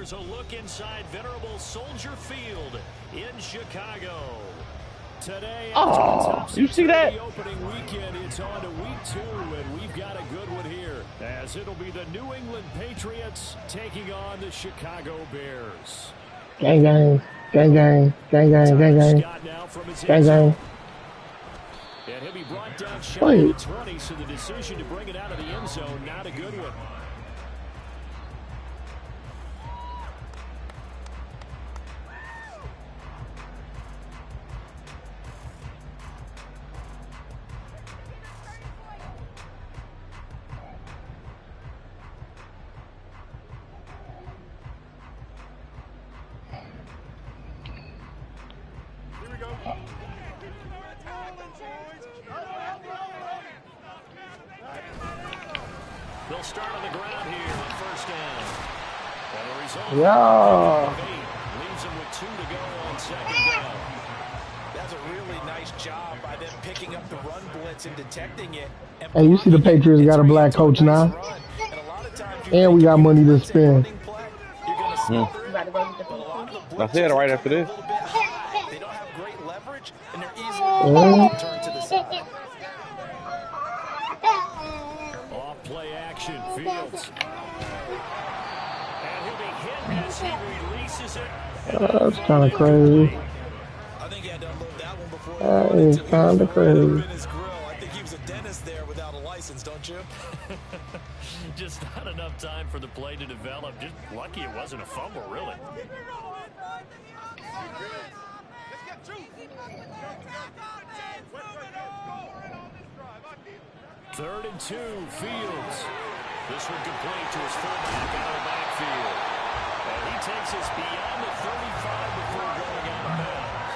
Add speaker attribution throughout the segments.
Speaker 1: Here's a look inside venerable Soldier Field in Chicago. Today,
Speaker 2: oh, you see that?
Speaker 1: The opening weekend, it's on to week 2, and we've got a good one here, as it'll be the New England Patriots taking on the Chicago Bears.
Speaker 3: Gang, gang, gang, gang, gang, gang, gang, gang, gang, gang.
Speaker 1: And he'll be brought down shy of the 20, so the decision to bring it out of the end zone, not a good one. They'll start on the ground here on first down. And the result leaves them with 2 to go on second down.
Speaker 4: That's a really nice job by them picking up the run blitz and detecting it.
Speaker 3: Hey, you see the Patriots got a black coach now? And we got money to spend.
Speaker 2: I said it right after this.
Speaker 4: They don't have great leverage, and they're easily turned to the side.
Speaker 1: Off play action, Fields. And he'll be hit as he releases it.
Speaker 3: That's kind of crazy.
Speaker 4: I think he had to unload that one before.
Speaker 3: That is kind of crazy.
Speaker 4: I think he was a dentist there without a license, don't you?
Speaker 1: Just not enough time for the play to develop. Just lucky it wasn't a fumble, really. Third and 2, Fields. This one complete to his fullback out of the backfield. And he takes us beyond the 35 before going out of bounds.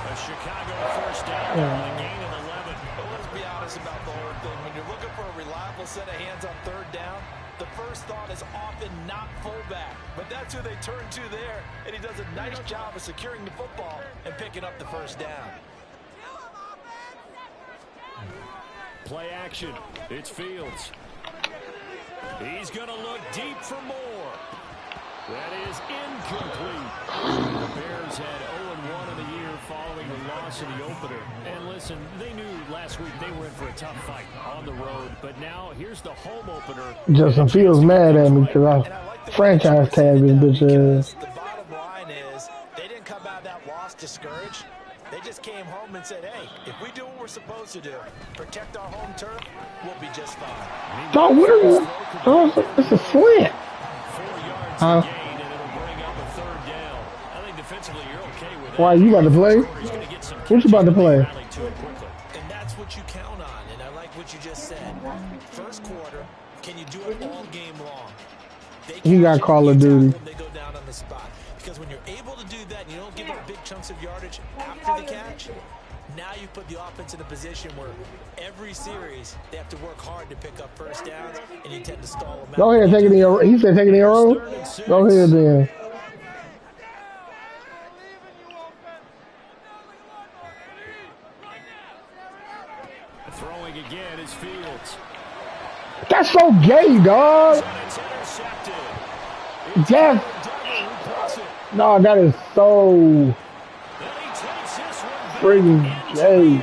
Speaker 1: A Chicago first down and a gain of 11.
Speaker 4: But let's be honest about the whole thing. When you're looking for a reliable set of hands on third down, the first thought is often not fullback. But that's who they turn to there, and he does a nice job of securing the football and picking up the first down.
Speaker 1: Play action. It's Fields. He's going to look deep for more. That is incomplete. The Bears had 0-1 in the year following the loss in the opener. And listen, they knew last week they were in for a tough fight on the road. But now here's the home opener.
Speaker 3: Justin Fields mad at me because I franchise tag this bitch.
Speaker 4: The bottom line is they didn't come out of that loss discouraged. They just came home and said, hey, if we do what we're supposed to do, protect our home turf, we'll be just fine.
Speaker 3: Oh, what are you? Oh, it's a slant.
Speaker 1: 4 yards gain, and it'll bring up a third down. I think defensively you're okay with that.
Speaker 3: Why, you about to play? What you about to play?
Speaker 4: And that's what you count on, and I like what you just said. First quarter, can you do it all game long?
Speaker 3: He got Call of Duty.
Speaker 4: They go down on the spot. Because when you're able to do that and you don't give up big chunks of yardage after the catch, now you put the offense in a position where every series they have to work hard to pick up first downs, and you tend to stall them out.
Speaker 3: Go ahead, take it in your. He said, take it in your own. Go ahead, then.
Speaker 1: Throwing again is Fields.
Speaker 3: That's so gay, dog. Jeff. No, that is so freaking gay.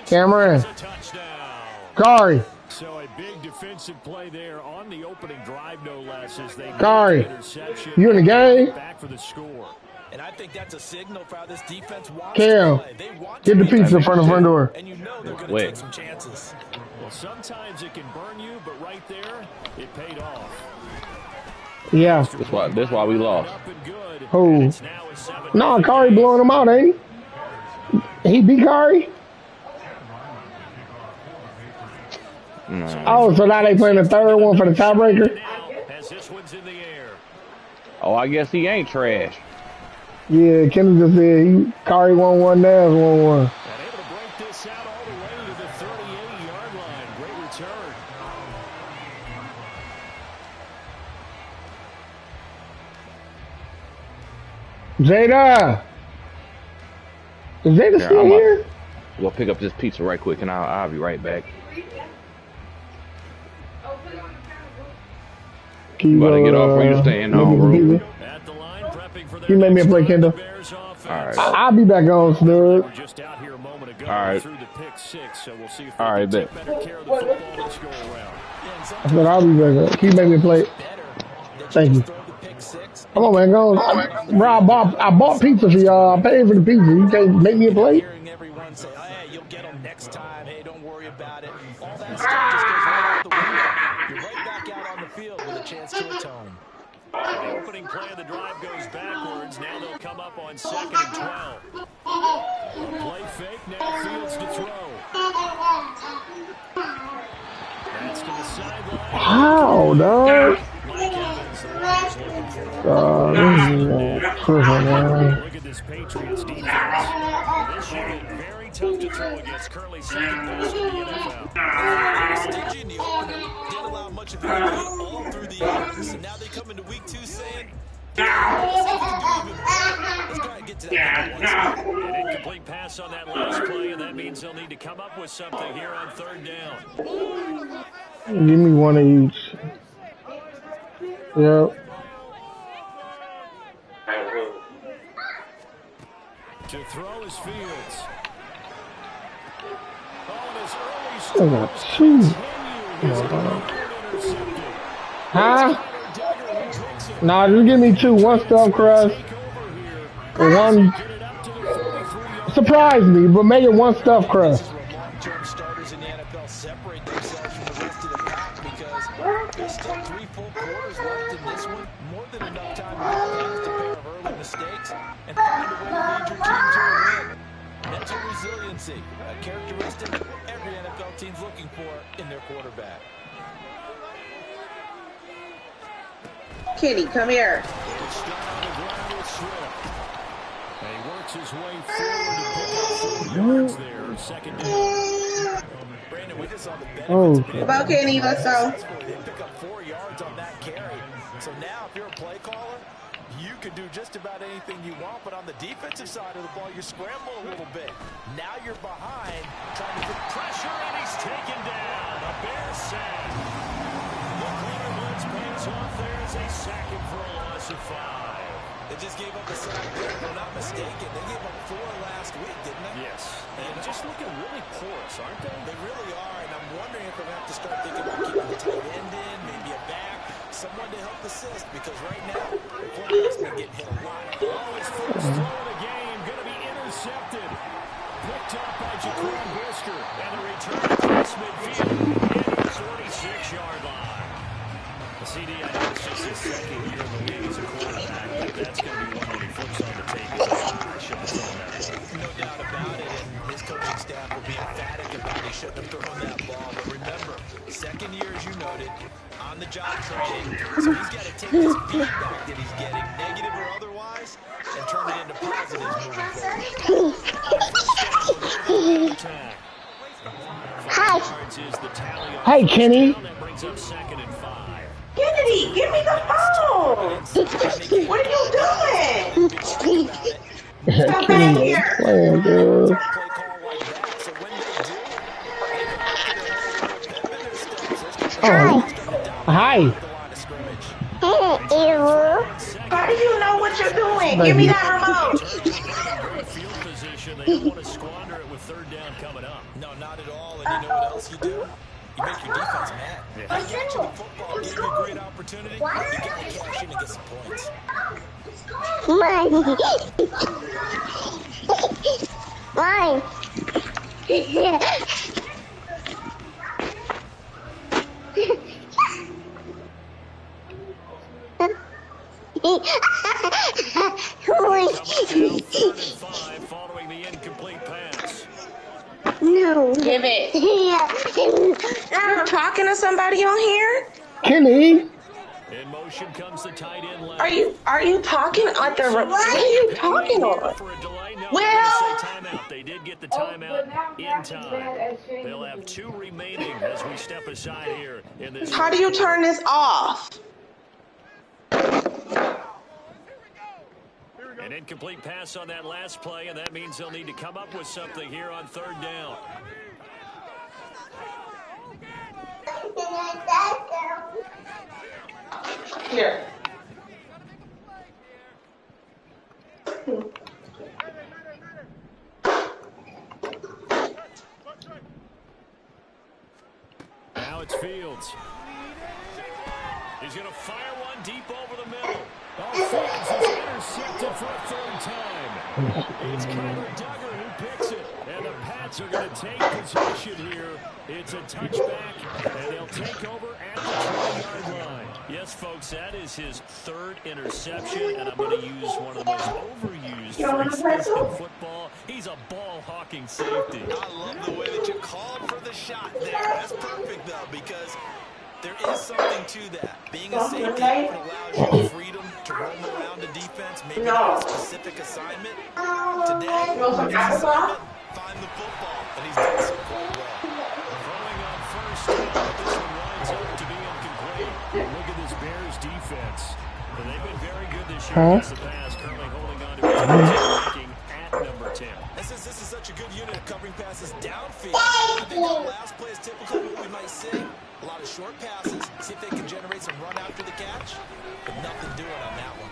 Speaker 3: Cameron. Kari.
Speaker 1: So a big defensive play there on the opening drive, no less, as they
Speaker 3: Kari, you in the game?
Speaker 1: Back for the score.
Speaker 4: And I think that's a signal for how this defense wants
Speaker 3: Cam,
Speaker 4: to play. They want
Speaker 3: get the pizza in front of the front door.
Speaker 4: And you know they're going to take some chances.
Speaker 1: Well, sometimes it can burn you, but right there, it paid off.
Speaker 3: Yeah.
Speaker 2: That's why we lost.
Speaker 3: Who? No, Kari blowing him out, ain't he? He beat Kari?
Speaker 2: No.
Speaker 3: Oh, so now they playing the third one for the tiebreaker?
Speaker 2: Oh, I guess he ain't trash.
Speaker 3: Yeah, Kenny just said Kari 1-1, Naz 1-1.
Speaker 1: And able to break this out all the way to the 38-yard line. Great return.
Speaker 3: Jada! Is Jada still here?
Speaker 2: We'll pick up this pizza right quick, and I'll be right back.
Speaker 3: Can you
Speaker 2: better get off where you staying on, bro.
Speaker 1: At the line, prepping for their
Speaker 3: Can you make me a play,
Speaker 1: next drive,
Speaker 3: Kendall?
Speaker 1: the Bears offense.
Speaker 2: All right.
Speaker 3: I'll be back on,
Speaker 1: They
Speaker 3: Snug.
Speaker 1: were just out here a moment ago
Speaker 2: All right.
Speaker 1: through the pick six, so we'll see if
Speaker 2: All
Speaker 1: they
Speaker 2: right,
Speaker 1: can
Speaker 2: bet.
Speaker 1: take better care of the football this go around.
Speaker 3: I said I'll be back on. Can you make me a play? Thank you. Come on, man. Go. Bro, I bought pizza for y'all. I paid for the pizza. You can't make me a plate?
Speaker 4: Hearing everyone say, hey, you'll get them next time. Hey, don't worry about it. All that stuff just goes right out the window. You're right back out on the field with a chance to atone.
Speaker 1: The opening play of the drive goes backwards. Now they'll come up on 2nd and 12. Play fake. Now Fields to throw. That's to the sideline.
Speaker 3: How, dog?
Speaker 1: Mike Evans, the Lions looking for it. Look at this Patriots defense. This should get very tough to throw against. Currently second best in the NFL.
Speaker 4: Stingy in the opener, didn't allow much of anything all through the year. So now they come into week 2 saying, let's see if we can do even better. Let's go ahead and get to that number 1 spot.
Speaker 1: An incomplete pass on that last play, and that means they'll need to come up with something here on 3rd down.
Speaker 3: Give me one of each. Yep.
Speaker 1: To throw is Fields.
Speaker 3: I got two. Huh? Nah, just give me two. One stuffed crust. One. Surprise me, but make it one stuffed crust.
Speaker 4: Long-term starters in the NFL separate themselves from the rest of the pack because there's still 3 full quarters left in this one. More than enough time to get past a pair of early mistakes and find a way to lead your team to a win. Mental resiliency, a characteristic every NFL team's looking for in their quarterback.
Speaker 5: Kenny, come here.
Speaker 1: He works his way forward to pick up 4 yards there. 2nd down.
Speaker 4: Brandon, we just saw the benefits
Speaker 3: Oh.
Speaker 4: of being
Speaker 5: About Kenny, let's go.
Speaker 4: They pick up 4 yards on that carry. So now, if you're a play caller, you can do just about anything you want, but on the defensive side of the ball, you scramble a little bit. Now you're behind, trying to put
Speaker 1: Pressure, and he's taken down. A Bears sack. The corner blitz pays off. There's a sack him for a loss of 5.
Speaker 4: They just gave up a sack there, if I'm not mistaken. They gave up 4 last week, didn't they?
Speaker 1: Yes. And just looking really porous, aren't they?
Speaker 4: They really are, and I'm wondering if they're going to have to start thinking about keeping the tight end in, maybe a back, someone to help assist, because right now, the quarterback's been getting hit a lot.
Speaker 1: Oh, his first throw of the game, going to be intercepted. Picked up by Jaquan Brisker, and a return across midfield in the 46-yard line. The CD, I know it's just his 2nd year in the league as a quarterback, but that's going to be one when he flips on the tape. I should have thrown that ball.
Speaker 4: No doubt about it, and his coaching staff will be emphatic about he shouldn't have thrown that ball. But remember, 2nd year, as you noted, on-the-job training, so he's got to take this feedback that he's getting, negative or otherwise, and turn it into positives moving forward.
Speaker 5: Hi.
Speaker 3: Hey, Kenny.
Speaker 1: That brings up 2nd and 5.
Speaker 5: Kennedy, give me the phone. What are you doing? Come back here.
Speaker 3: Playing good.
Speaker 4: Play call like that, so when they do,
Speaker 3: Hi.
Speaker 4: the line of scrimmage.
Speaker 5: How do you know what you're doing? Give me that remote.
Speaker 1: Great field position. They don't want to squander it with 3rd down coming up.
Speaker 4: No, not at all. And you know what else you do? You make your defense mad. They catch you the football, give you a great opportunity. You got to cash in and get some points.
Speaker 6: Mine.
Speaker 1: Down 3rd and 5 following the incomplete pass.
Speaker 6: No.
Speaker 5: Give it. You're talking to somebody on here?
Speaker 3: Kenny.
Speaker 1: In motion comes the tight end left.
Speaker 5: Are you talking at the? What are you talking on?
Speaker 1: For a delay? No,
Speaker 5: Will?
Speaker 1: they're gonna say timeout. They did get the timeout in time. They'll have 2 remaining as we step aside here in this.
Speaker 5: How do you turn this off?
Speaker 1: An incomplete pass on that last play, and that means they'll need to come up with something here on 3rd down.
Speaker 5: Here.
Speaker 1: Now it's Fields. He's going to fire one deep over the middle. Oh, Fields is intercepted for a third time. It's Kyler Duggar who picks it. And the Pats are going to take possession here. It's a touchback, and they'll take over at the 20-yard line. Yes, folks, that is his third interception, and I'm going to use one of the most overused phrases in football. He's a ball-hawking safety.
Speaker 4: I love the way that you called for the shot there. That's perfect, though, because there is something to that. Being a safety allows you freedom to roam around the defense, maybe not a specific assignment. Today, his assignment, find the football, and he's done so quite well.
Speaker 1: Throwing on first down, but this one winds up to be incomplete. Look at this Bears defense. And they've been very good this year against the pass, currently holding on to ranking at number 10.
Speaker 4: This is such a good unit of covering passes downfield. I think that last play is typically what we might see. A lot of short passes, see if they can generate some run after the catch, but nothing doing on that one.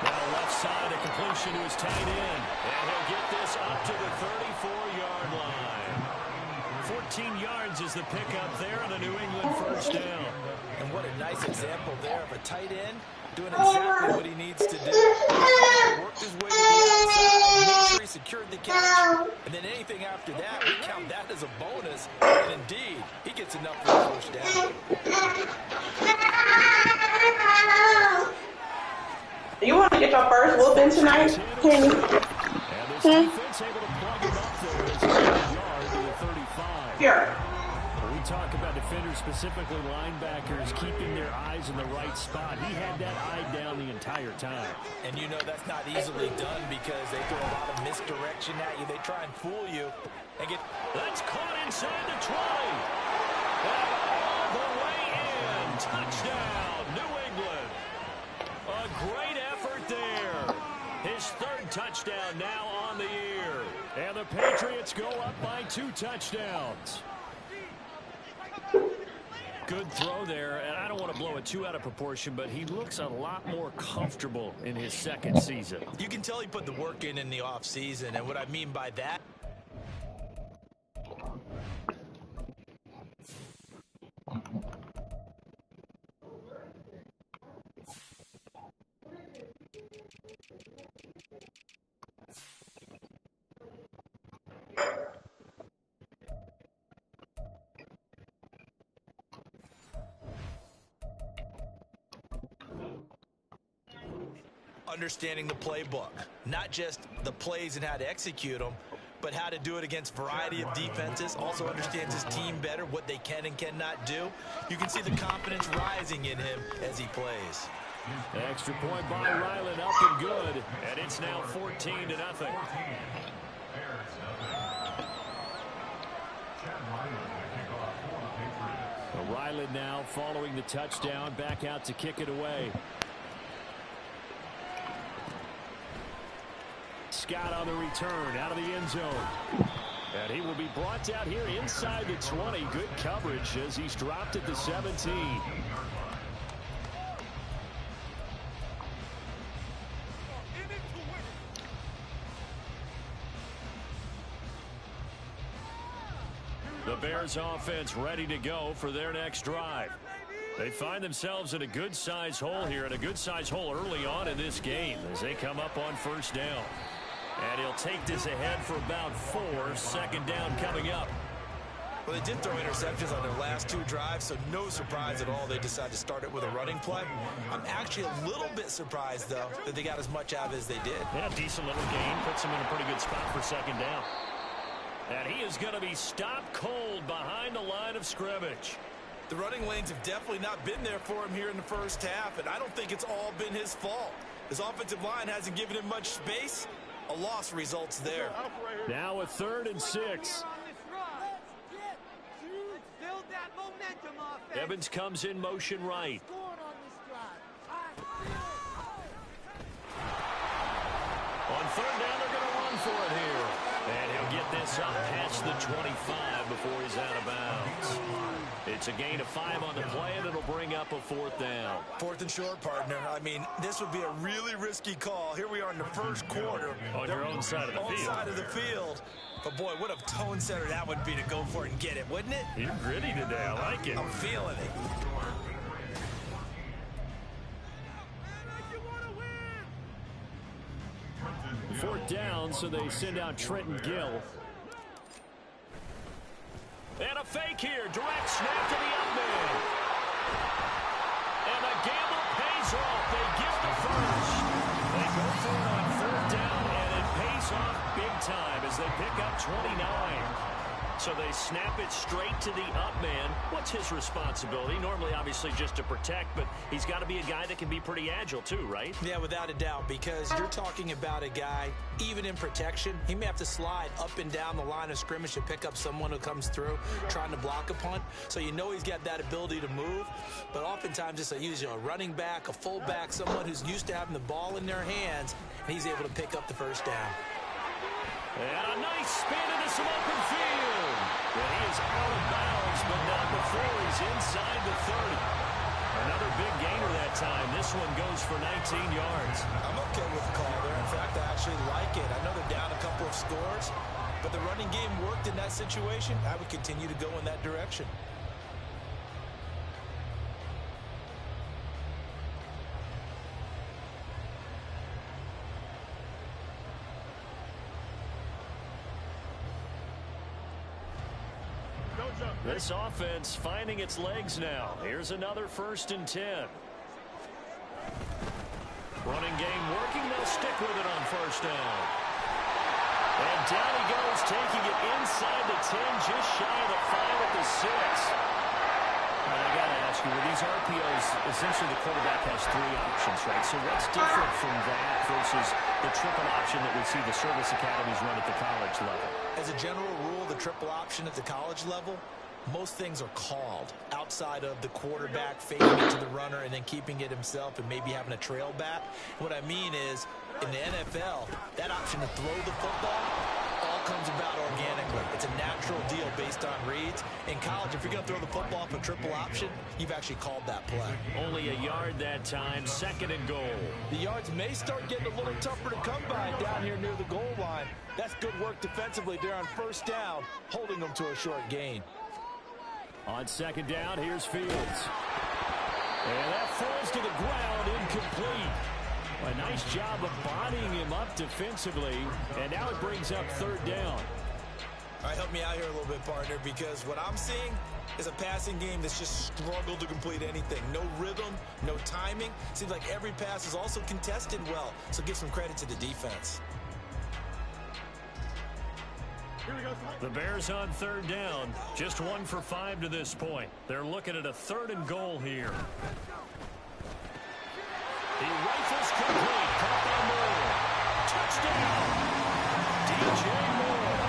Speaker 1: Now left side, a completion to his tight end. And he'll get this up to the 34-yard line. 14 yards is the pickup there on a New England first down.
Speaker 4: And what a nice example there of a tight end doing exactly what he needs to do. Worked his way to the outside, make sure he secured the catch, and then anything after that, we count that as a bonus. And indeed, he gets enough for the first down.
Speaker 5: You want to get your first whooping tonight, Kenny?
Speaker 1: And this defense able to plug him up there as a yard to the 35.
Speaker 5: Here.
Speaker 1: We talk about defenders, specifically linebackers, keeping their eyes in the right spot. He had that eye down the entire time.
Speaker 4: And you know that's not easily done because they throw a lot of misdirection at you. They try and fool you and get...
Speaker 1: That's caught inside the 20. And all the way in. Touchdown, New England. A great effort there. His third touchdown now on the year. And the Patriots go up by 2 touchdowns. Good throw there, and I don't want to blow it too out of proportion, but he looks a lot more comfortable in his second season.
Speaker 4: You can tell he put the work in the offseason, and what I mean by that... understanding the playbook, not just the plays and how to execute them, but how to do it against a variety of defenses. Also understands his team better, what they can and cannot do. You can see the confidence rising in him as he plays.
Speaker 1: Extra point by Ryland, up and good, and it's now 14-0. Ryland now following the touchdown, back out to kick it away. Scott on the return, out of the end zone. And he will be brought down here inside the 20. Good coverage as he's dropped at the 17. The Bears offense ready to go for their next drive. They find themselves in a good-sized hole here, and a good-sized hole early on in this game as they come up on first down. And he'll take this ahead for about 4. Second down coming up.
Speaker 4: Well, they did throw interceptions on their last 2 drives, so no surprise at all they decided to start it with a running play. I'm actually a little bit surprised, though, that they got as much out of as they did.
Speaker 1: Yeah, decent little gain. Puts him in a pretty good spot for second down. And he is going to be stopped cold behind the line of scrimmage.
Speaker 4: The running lanes have definitely not been there for him here in the first half, and I don't think it's all been his fault. His offensive line hasn't given him much space. A loss results there.
Speaker 1: Now a 3rd and 6. Evans comes in motion right. On 3rd down, they're going to run for it here. And he'll get this up past the 25 before he's out of bounds. It's a gain of 5 on the play, and it'll bring up a 4th down.
Speaker 4: 4th and short, partner. I mean, this would be a really risky call. Here we are in the first quarter.
Speaker 1: On your own side of the field.
Speaker 4: Side of the field. But, boy, what a tone setter that would be to go for it and get it, wouldn't it?
Speaker 1: You're gritty today. I like it.
Speaker 4: I'm feeling it.
Speaker 1: Fourth down, so they send out Trenton Gill. And a fake here. Direct snap to the up man. And the gamble pays off. They get the first. They go for it on 4th down, and it pays off big time as they pick up 29. So they snap it straight to the up man. What's his responsibility? Normally, obviously, just to protect, but he's got to be a guy that can be pretty agile too, right?
Speaker 4: Yeah, without a doubt, because you're talking about a guy, even in protection, he may have to slide up and down the line of scrimmage to pick up someone who comes through trying to block a punt. So you know he's got that ability to move, but oftentimes it's usually a running back, a fullback, someone who's used to having the ball in their hands, and he's able to pick up the first down.
Speaker 1: And a nice spin into some open field. And he is out of bounds, but not before he's inside the 30. Another big gainer that time. This one goes for 19 yards.
Speaker 4: I'm okay with the call there. In fact, I actually like it. I know they're down a couple of scores, but the running game worked in that situation. I would continue to go in that direction.
Speaker 1: This offense finding its legs now. Here's another 1st and 10. Running game working. They'll stick with it on 1st down. And down he goes, taking it inside the 10, just shy of the 5 at the 6. And I got to ask you, with these RPOs, essentially the quarterback has 3 options, right? So what's different from that versus the triple option that we see the service academies run at the college level?
Speaker 4: As a general rule, the triple option at the college level, most things are called outside of the quarterback faking it to the runner and then keeping it himself and maybe having a trail back. What I mean is, in the NFL, that option to throw the football all comes about organically. It's a natural deal based on reads. In college, if you're going to throw the football for triple option, you've actually called that play.
Speaker 1: Only a yard that time, 2nd and goal.
Speaker 4: The yards may start getting a little tougher to come by down here near the goal line. That's good work defensively there on 1st down, holding them to a short gain.
Speaker 1: On 2nd down, here's Fields. And that falls to the ground, incomplete. A nice job of bodying him up defensively, and now it brings up 3rd down.
Speaker 4: All right, help me out here a little bit, partner, because what I'm seeing is a passing game that's just struggled to complete anything. No rhythm, no timing. Seems like every pass is also contested well, so give some credit to the defense.
Speaker 1: The Bears on 3rd down, just 1 for 5 to this point. They're looking at a 3rd and goal here. He rifles complete, caught by Moore. Touchdown! DJ Moore.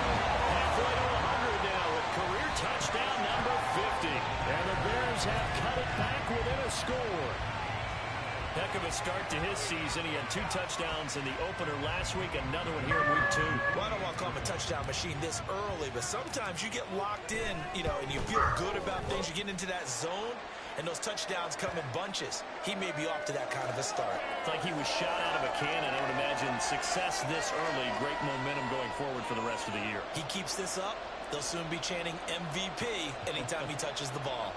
Speaker 1: Halfway to 100 now with career touchdown number 50. And the Bears have cut it back within a score. Heck of a start to his season. He had 2 touchdowns in the opener last week, another one here in week 2.
Speaker 4: Well, I don't want to call him a touchdown machine this early, but sometimes you get locked in, and you feel good about things. You get into that zone, and those touchdowns come in bunches. He may be off to that kind of a start.
Speaker 1: It's like he was shot out of a cannon. I would imagine success this early, great momentum going forward for the rest of the year.
Speaker 4: He keeps this up, they'll soon be chanting MVP anytime he touches the ball.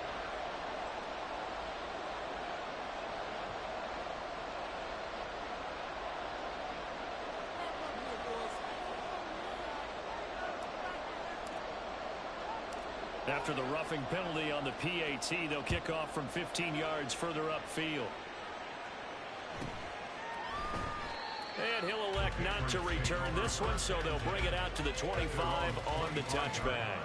Speaker 1: After the roughing penalty on the PAT, they'll kick off from 15 yards further upfield. And he'll elect not to return this one, so they'll bring it out to the 25 on the touchback.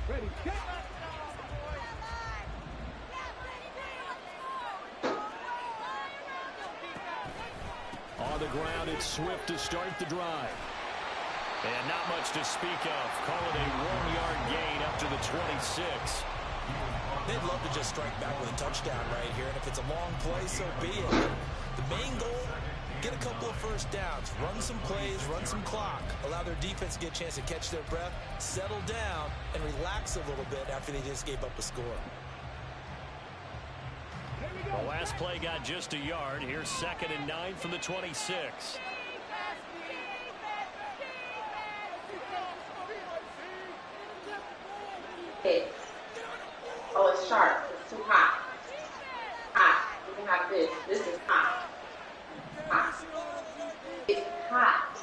Speaker 2: Ready, kick!
Speaker 1: On the ground, it's Swift to start the drive. And not much to speak of. Call it a 1-yard gain up to the 26.
Speaker 4: They'd love to just strike back with a touchdown right here, and if it's a long play, so be it. The main goal, get a couple of first downs, run some plays, run some clock, allow their defense to get a chance to catch their breath, settle down, and relax a little bit after they just gave up a score.
Speaker 1: The last play got just a yard. Here's 2nd and 9 from the 26.
Speaker 5: Oh, it's sharp. It's too hot. Hot. You can have this. This is hot. Hot. It's hot.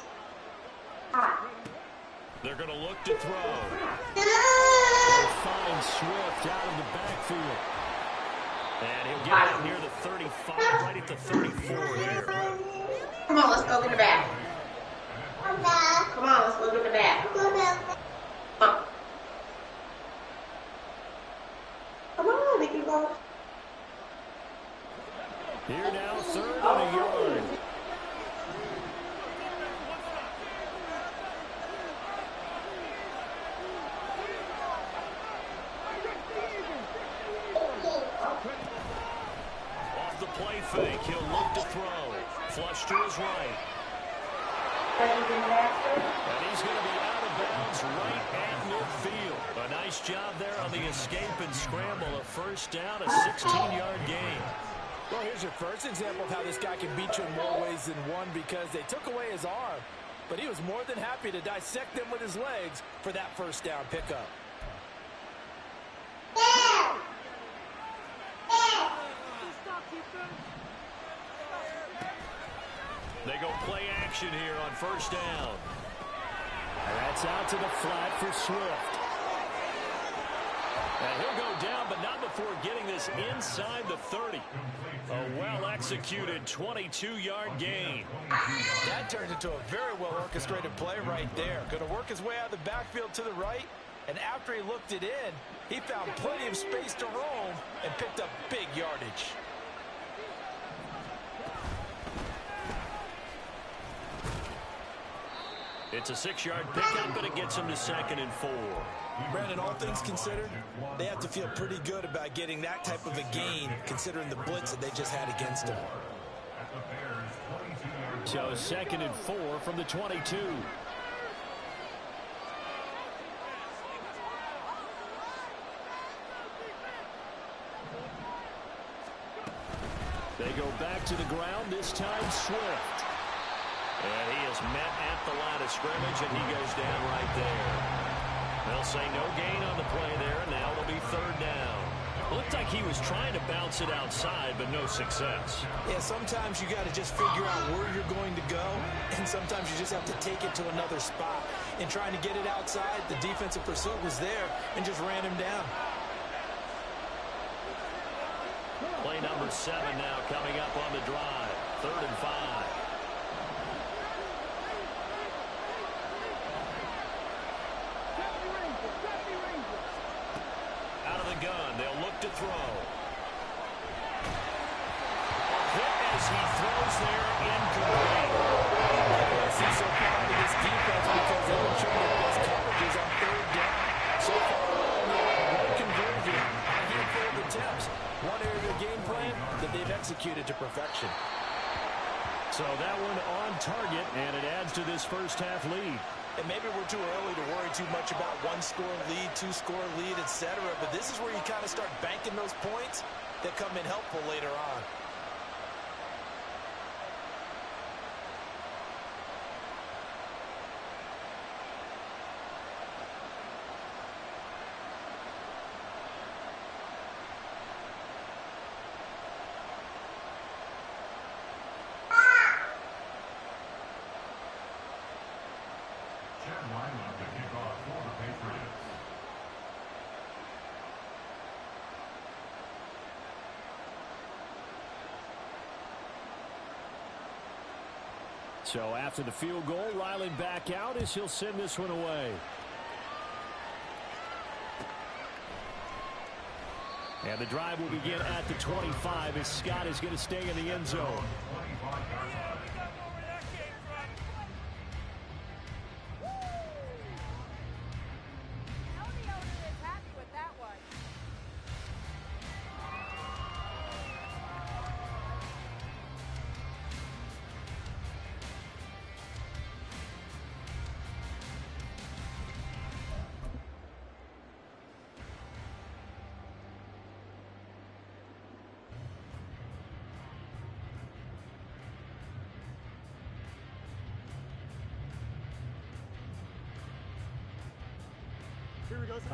Speaker 5: Hot.
Speaker 1: They're going to look to throw. They'll find Swift out of the backfield. And he'll get out near the 35, right at the 34 here.
Speaker 5: Come on, let's go get the back. Come on, let's go get the back. Come on. Come on, we can go.
Speaker 1: Here now, 3rd and a yard. Off the play fake, he'll look to throw. Flush to his right. And he's going to be out of bounds right at midfield. A nice job there on the escape and scramble. A first down, a 16-yard gain.
Speaker 4: Well, here's your first example of how this guy can beat you in more ways than one, because they took away his arm, but he was more than happy to dissect them with his legs for that first down pickup.
Speaker 1: They go play action here on first down. And that's out to the flat for Swift. And he'll go down, but not before getting this inside the 30. A well-executed 22-yard gain.
Speaker 4: That turned into a very well-orchestrated play right there. Going to work his way out of the backfield to the right, and after he looked it in, he found plenty of space to roam and picked up big yardage.
Speaker 1: It's a 6-yard pickup, but it gets him to 2nd and 4.
Speaker 4: Brandon, all things considered, they have to feel pretty good about getting that type of a gain, considering the blitz that they just had against them.
Speaker 1: So 2nd and 4 from the 22. They go back to the ground, this time Swift. And he is met at the line of scrimmage, and he goes down right there. They'll say no gain on the play there, and now it'll be 3rd down. Looked like he was trying to bounce it outside, but no success.
Speaker 4: Yeah, sometimes you got to just figure out where you're going to go, and sometimes you just have to take it to another spot. In trying to get it outside, the defensive pursuit was there and just ran him down.
Speaker 1: Play number 7 now coming up on the drive. 3rd and 5. Out of the gun, they'll look to throw. A hit as he throws there, incomplete.
Speaker 4: I see so far into this defense because they were trying their best coverages on 3rd down. So far, one conversion, a handful of attempts. One area of the game plan that they've executed to perfection.
Speaker 1: So that one on target, and it adds to this first half lead.
Speaker 4: And maybe we're too early to worry too much about 1-score lead, 2-score lead, etc. But this is where you kind of start banking those points that come in helpful later on.
Speaker 1: So after the field goal, Ryland back out as he'll send this one away. And the drive will begin at the 25 as Scott is going to stay in the end zone.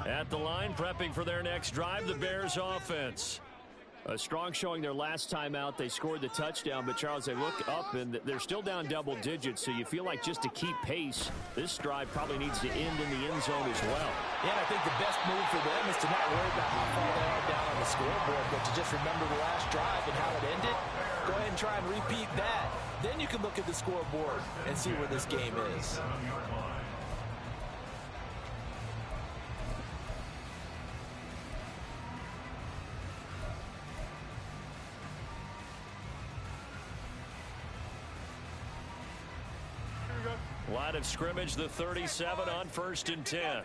Speaker 1: At the line, prepping for their next drive, the Bears offense. A strong showing their last time out. They scored the touchdown, but, Charles, they look up, and they're still down double digits, so you feel like just to keep pace, this drive probably needs to end in the end zone as well.
Speaker 4: Yeah, I think the best move for them is to not worry about how far they are down on the scoreboard, but to just remember the last drive and how it ended. Go ahead and try and repeat that. Then you can look at the scoreboard and see where this game is.
Speaker 1: Line of scrimmage, the 37 on 1st and 10.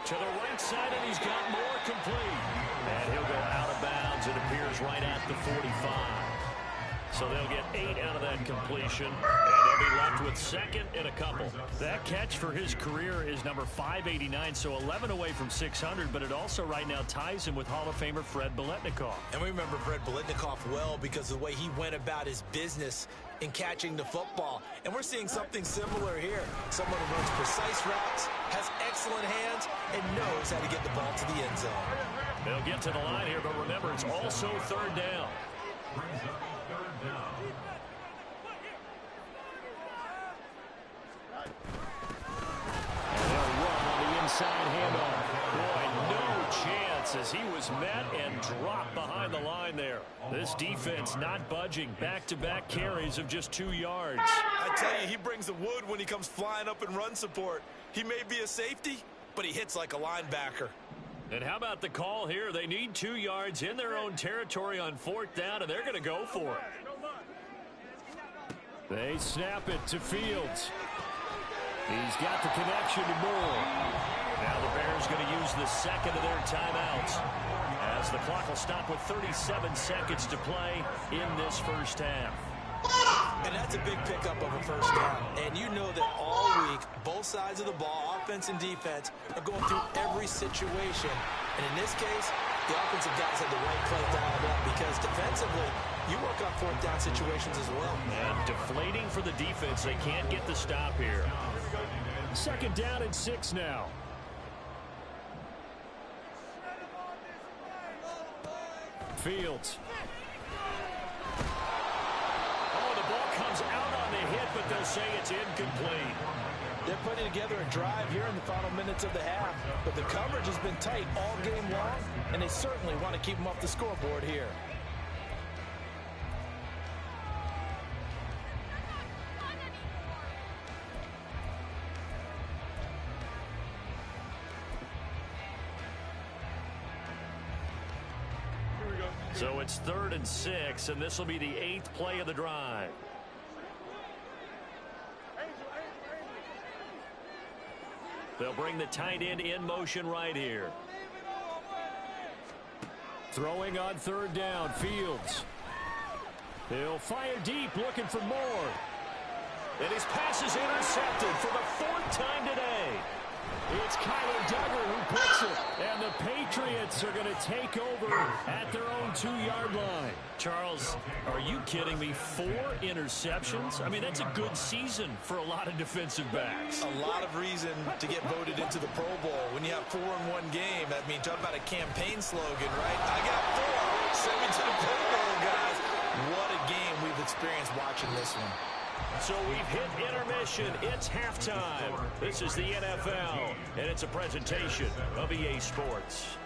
Speaker 1: To the right side, and he's got more complete. And he'll go out of bounds. It appears right at the 45. So they'll get 8 out of that completion, and they'll be left with 2nd and a couple. That catch for his career is number 589, so 11 away from 600, but it also right now ties him with Hall of Famer Fred Biletnikoff.
Speaker 4: And we remember Fred Biletnikoff well because of the way he went about his business in catching the football. And we're seeing something similar here. Someone who runs precise routes, has excellent hands, and knows how to get the ball to the end zone.
Speaker 1: They'll get to the line here, but remember, it's also 3rd down. Inside handoff. Boy, no chance as he was met and dropped behind the line there. This defense not budging. Back-to-back carries of just 2 yards.
Speaker 4: I tell you, he brings the wood when he comes flying up in run support. He may be a safety, but he hits like a linebacker.
Speaker 1: And how about the call here? They need 2 yards in their own territory on 4th down, and they're going to go for it. They snap it to Fields. He's got the connection to Moore. Now the Bears going to use the 2nd of their timeouts as the clock will stop with 37 seconds to play in this first half.
Speaker 4: And that's a big pickup of a first down. And you know that all week, both sides of the ball, offense and defense, are going through every situation. And in this case, the offensive guys had the right play dialed up because defensively, you work on 4th down situations as well.
Speaker 1: And deflating for the defense. They can't get the stop here. 2nd down and 6 now. Fields. Oh, the ball comes out on the hit, but they'll say it's incomplete.
Speaker 4: They're putting together a drive here in the final minutes of the half, but the coverage has been tight all game long, and they certainly want to keep them off the scoreboard here.
Speaker 1: So it's 3rd and 6, and this will be the 8th play of the drive. They'll bring the tight end in motion right here. Throwing on 3rd down, Fields. He'll fire deep, looking for more. And his pass is intercepted for the 4th time today. It's Kyler Duggar who puts it, and the Patriots are going to take over at their own 2-yard line. Charles, are you kidding me? 4 interceptions? I mean, that's a good season for a lot of defensive backs.
Speaker 4: A lot of reason to get voted into the Pro Bowl. When you have 4 in one game, that means talk about a campaign slogan, right? I got 4. Send me to the Pro Bowl, guys. What a game we've experienced watching this one.
Speaker 1: So we've hit intermission. It's halftime. This is the NFL, and it's a presentation of EA Sports.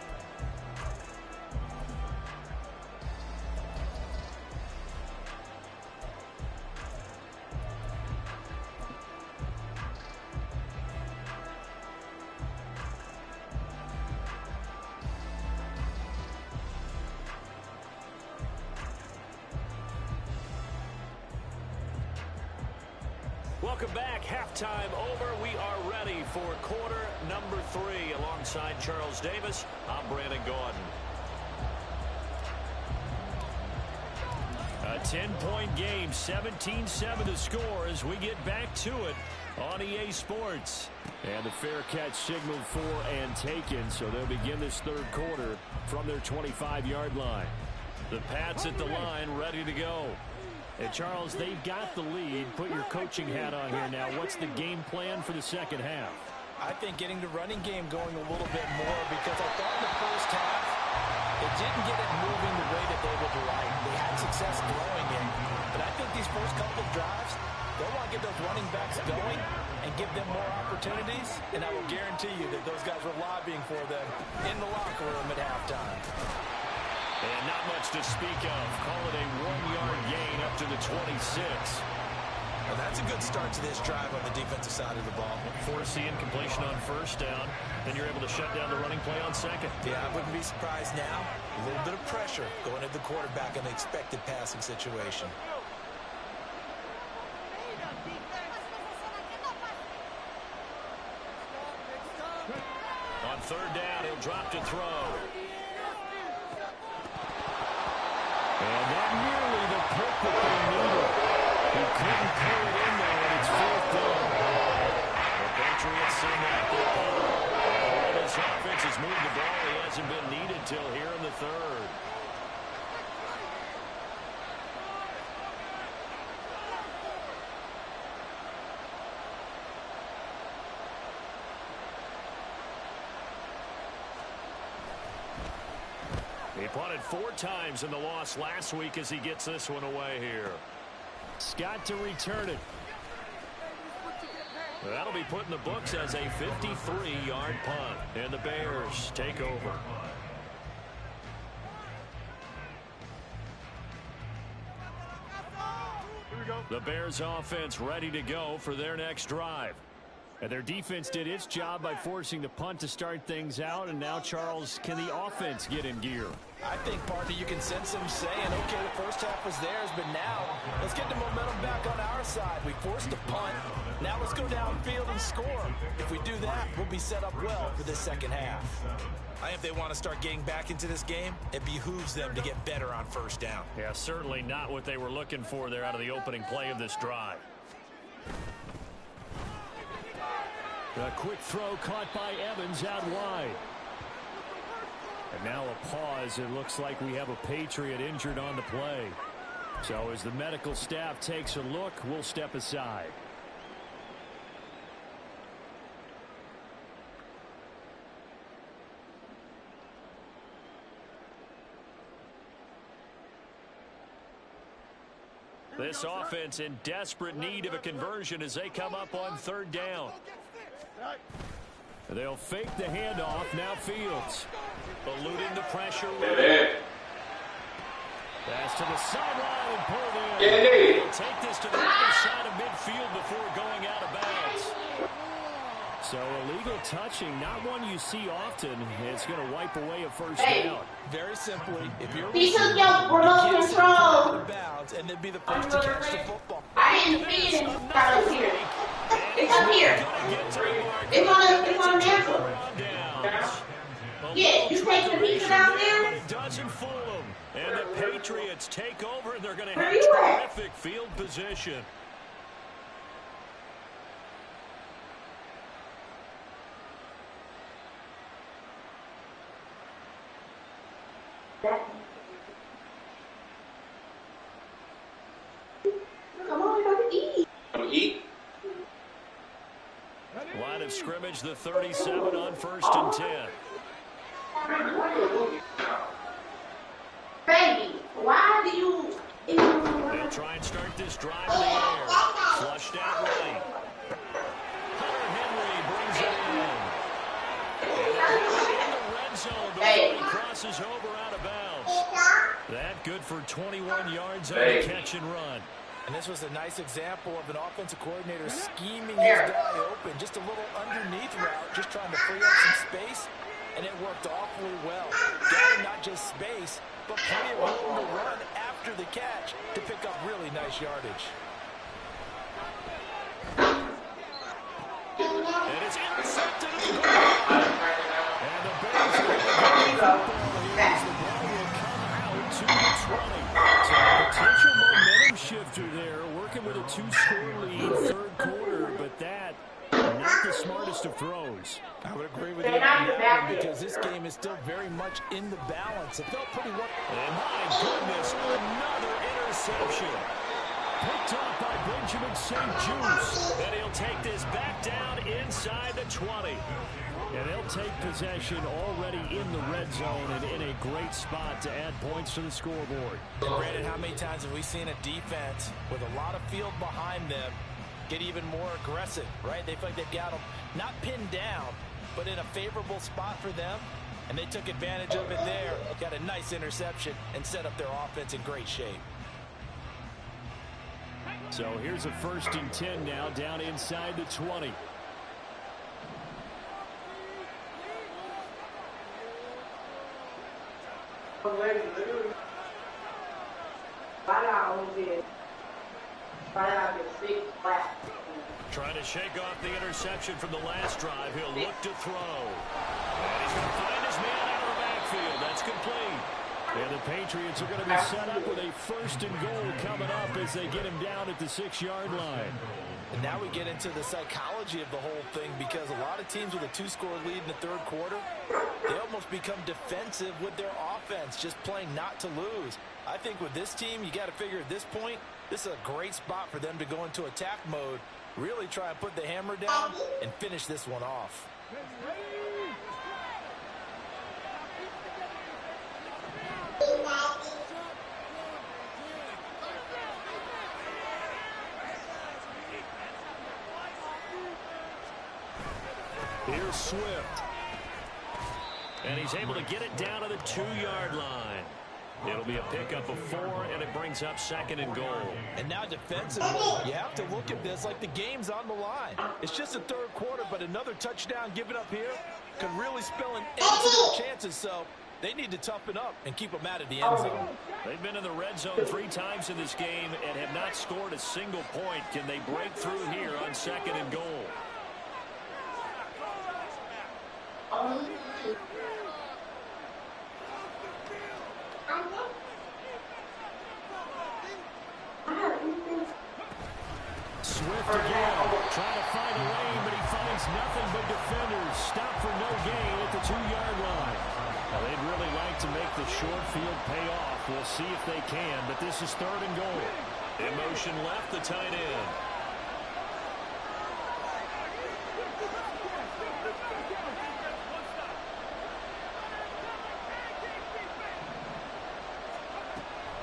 Speaker 1: Welcome back. Halftime over. We are ready for quarter number 3. Alongside Charles Davis, I'm Brandon Gaudin. A 10-point game, 17-7 to score as we get back to it on EA Sports. And the fair catch signaled for and taken, so they'll begin this 3rd quarter from their 25-yard line. The Pats at the line, ready to go. And Charles, they've got the lead. Put your coaching hat on here now. What's the game plan for the second half?
Speaker 4: I think getting the running game going a little bit more, because I thought in the first half it didn't get it moving the way that they would like. They had success throwing it, but I think these first couple of drives, they'll want to get those running backs going and give them more opportunities, and I will guarantee you that those guys were lobbying for them in the locker room at halftime.
Speaker 1: And not much to speak of. Call it a 1-yard gain up to the 26.
Speaker 4: Well, that's a good start to this drive on the defensive side of the ball.
Speaker 1: Force the incompletion on first down. Then you're able to shut down the running play on second.
Speaker 4: Yeah, I wouldn't be surprised now. A little bit of pressure going at the quarterback in the expected passing situation.
Speaker 1: On third down, he'll drop to throw. And that nearly the pick that they needed. He couldn't pull it in there, and it's fourth down. The Patriots seem like they're pulling. And this offense has moved the ball. He hasn't been needed till here in the third. He punted 4 times in the loss last week as he gets this one away here. Scott to return it. That'll be put in the books as a 53-yard punt. And the Bears take over. The Bears offense ready to go for their next drive. And their defense did its job by forcing the punt to start things out. And now, Charles, can the offense get in gear?
Speaker 4: I think, partner, you can sense them saying, okay, the first half was theirs, but now let's get the momentum back on our side. We forced a punt. Now let's go downfield and score. If we do that, we'll be set up well for the second half. I think if they want to start getting back into this game, it behooves them to get better on first down.
Speaker 1: Yeah, certainly not what they were looking for there out of the opening play of this drive. A quick throw caught by Evans out wide. And now a pause. It looks like we have a Patriot injured on the play. So as the medical staff takes a look, we'll step aside. This offense in desperate need of a conversion as they come up on third down. They'll fake the handoff. Now Fields eluding the pressure. Pass to the sideline and pulled in. They'll take this to the other side of midfield before going out of bounds. So illegal touching, not one you see often. It's going to wipe away a first down.
Speaker 4: Very simply, if you're
Speaker 5: He took your remote control.
Speaker 4: bounds and then be the first to catch the football.
Speaker 5: I didn't see it right up here. It's up here. It's on mantle. Yeah, you take the pizza down there.
Speaker 1: It doesn't fool them. And the Patriots take over, and they're going to have
Speaker 5: you at?
Speaker 1: terrific field position.
Speaker 5: Come on, come eat.
Speaker 1: Line of scrimmage, the 37 on 1st and 10.
Speaker 5: Baby, why do you...
Speaker 1: They'll try and start this drive in the air. Flushed out right. Hunter Henry brings it in. In the red zone before he crosses over out of bounds. That good for 21 yards on the catch and run.
Speaker 4: And this was a nice example of an offensive coordinator scheming his guy open. Just a little underneath route, just trying to free up some space, and it worked awfully well. Got him not just space, but plenty of room to run after the catch to pick up really nice yardage.
Speaker 1: And it's intercepted at the goal. And the Bears are going to get the football here as the ball will come out to the 20. So a potential momentum shifter there, working with a 2-score lead, third quarter, but that not the smartest of throws.
Speaker 4: I would agree with you on that one because this game is still very much in the balance. It felt pretty well.
Speaker 1: And my goodness, another interception. picked off by Benjamin St. Juice. And he'll take this back down inside the 20. And they'll take possession already in the red zone and in a great spot to add points to the scoreboard.
Speaker 4: Granted, how many times have we seen a defense with a lot of field behind them get even more aggressive, right? They feel like they've got them not pinned down, but in a favorable spot for them. And they took advantage of it there. Got a nice interception and set up their offense in great shape.
Speaker 1: So here's a 1st and 10 now down inside the 20. Trying to shake off the interception from the last drive. He'll look to throw. And he's going to find his man out of the backfield. That's complete. And the Patriots are going to be set up with a 1st and goal coming up as they get him down at the 6-yard line.
Speaker 4: And now we get into the psychology of the whole thing, because a lot of teams with a 2-score lead in the 3rd quarter, they almost become defensive with their offense, just playing not to lose. I think with this team, you got to figure at this point, this is a great spot for them to go into attack mode, really try and put the hammer down and finish this one off.
Speaker 1: Here's Swift. And he's able to get it down to the 2-yard line. It'll be a pickup of 4, and it brings up 2nd and goal.
Speaker 4: And now defensively, you have to look at this like the game's on the line. It's just the 3rd quarter, but another touchdown given up here could really spell an end to their chances. So they need to toughen up and keep them out of the end zone.
Speaker 1: They've been in the red zone 3 times in this game and have not scored a single point. Can they break through here on 2nd and goal? Swift again, trying to find a lane, but he finds nothing but defenders. Stop for no gain at the 2-yard line. Now, they'd really like to make the short field pay off. We'll see if they can, but this is 3rd and goal. In motion left, the tight end.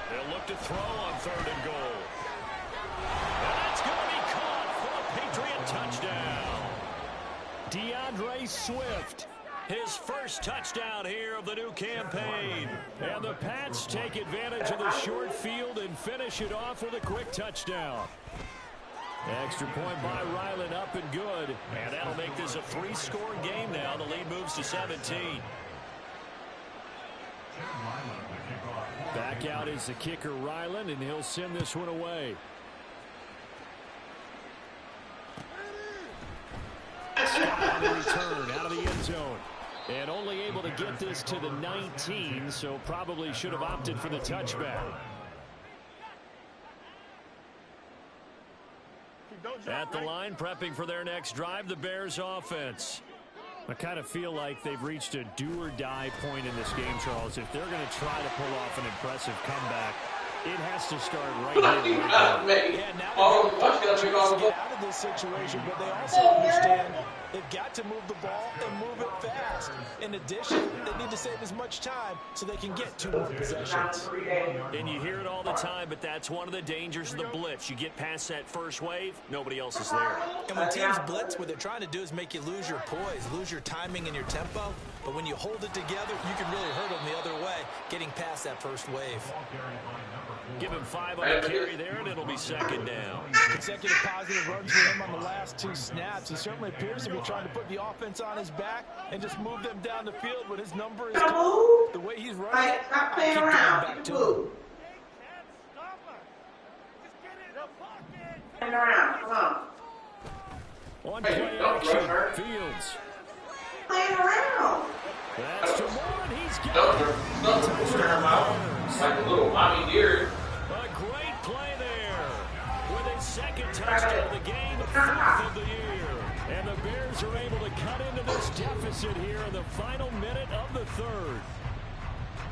Speaker 1: They'll look to throw on 3rd and goal. And that's going to be caught for a Patriot touchdown. DeAndre Swift, his 1st touchdown here of the new campaign. And the Pats take advantage of the short field and finish it off with a quick touchdown. Extra point by Ryland, up and good. And that'll make this a 3-score game now. The lead moves to 17. Back out is the kicker, Ryland, and he'll send this one away. On the return out of the end zone. And only able to get this to the 19, so probably should have opted for the touchback. At the line, prepping for their next drive, the Bears offense. I kind of feel like they've reached a do-or-die point in this game, Charles. If they're going to try to pull off an impressive comeback, it has to start right here.
Speaker 4: Yeah, now they get out of this situation, but they also understand they've got to move the ball and move it fast. In addition, they need to save as much time so they can get 2 more possessions.
Speaker 1: And you hear it all the time, but that's one of the dangers of the blitz. You get past that first wave, nobody else is there.
Speaker 4: And when teams blitz, what they're trying to do is make you lose your poise, lose your timing and your tempo. But when you hold it together, you can really hurt them the other way, getting past that first wave.
Speaker 1: Give him 5 on the carry there, and it'll be 2nd down.
Speaker 4: Consecutive positive runs for him on the last 2 snaps. He certainly appears to be trying to put the offense on his back and just move them down the field when his number is called. The way he's running,
Speaker 5: Stop
Speaker 4: I
Speaker 5: playing
Speaker 4: keep
Speaker 5: around.
Speaker 4: going back to him.
Speaker 5: Playing around. Come on.
Speaker 1: On play action, Fields.
Speaker 5: Playing around.
Speaker 1: That's to Warren. He's got it.
Speaker 7: Like a little mommy deer.
Speaker 1: A great play there. With his 2nd touchdown of the game, 4th of the year. And the Bears are able to cut into this deficit here in the final minute of the 3rd.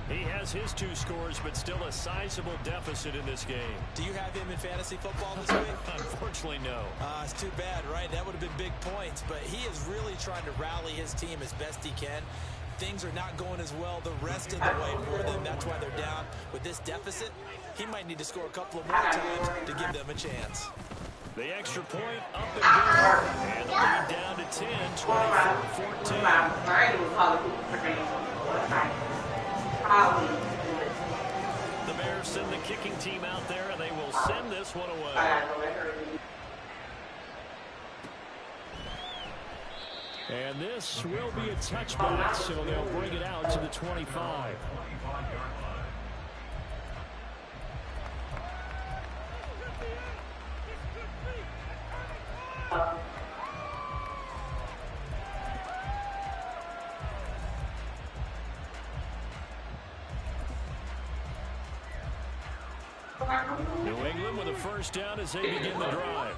Speaker 1: He has his 2 scores, but still a sizable deficit in this game.
Speaker 4: Do you have him in fantasy football this week?
Speaker 1: Unfortunately, no.
Speaker 4: It's too bad, right? That would have been big points, but he is really trying to rally his team as best he can. Things are not going as well the rest of the way for them. That's why they're down with this deficit. He might need to score a couple of more times to give them a chance.
Speaker 1: The extra point up and good. And the lead down to 10, 24-14. The Bears send the kicking team out there, and they will send this one away. And this will be a touchback, so they'll bring it out to the 25. New England with a first down as they begin the drive.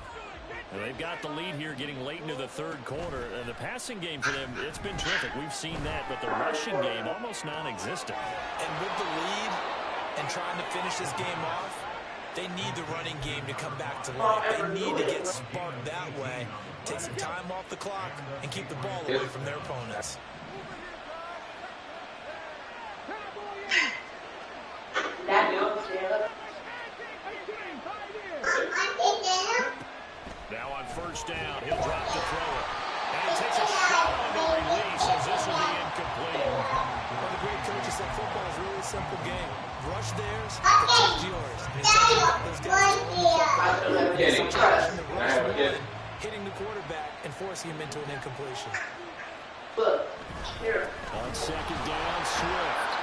Speaker 1: And they've got the lead here getting late into the third quarter. And the passing game for them, it's been terrific. We've seen that, but the rushing game almost non-existent.
Speaker 4: And with the lead and trying to finish this game off, they need the running game to come back to life. They need to get sparked that way, take some time off the clock, and keep the ball away from their opponents.
Speaker 1: Now on first down, he'll drop to throw it. And he takes a shot on the release as this will be incomplete.
Speaker 4: One of the great coaches said football is really a simple game. Rush theirs, protect yours. And it's those guys hitting the quarterback and forcing him into an incompletion.
Speaker 1: On second down, Swift.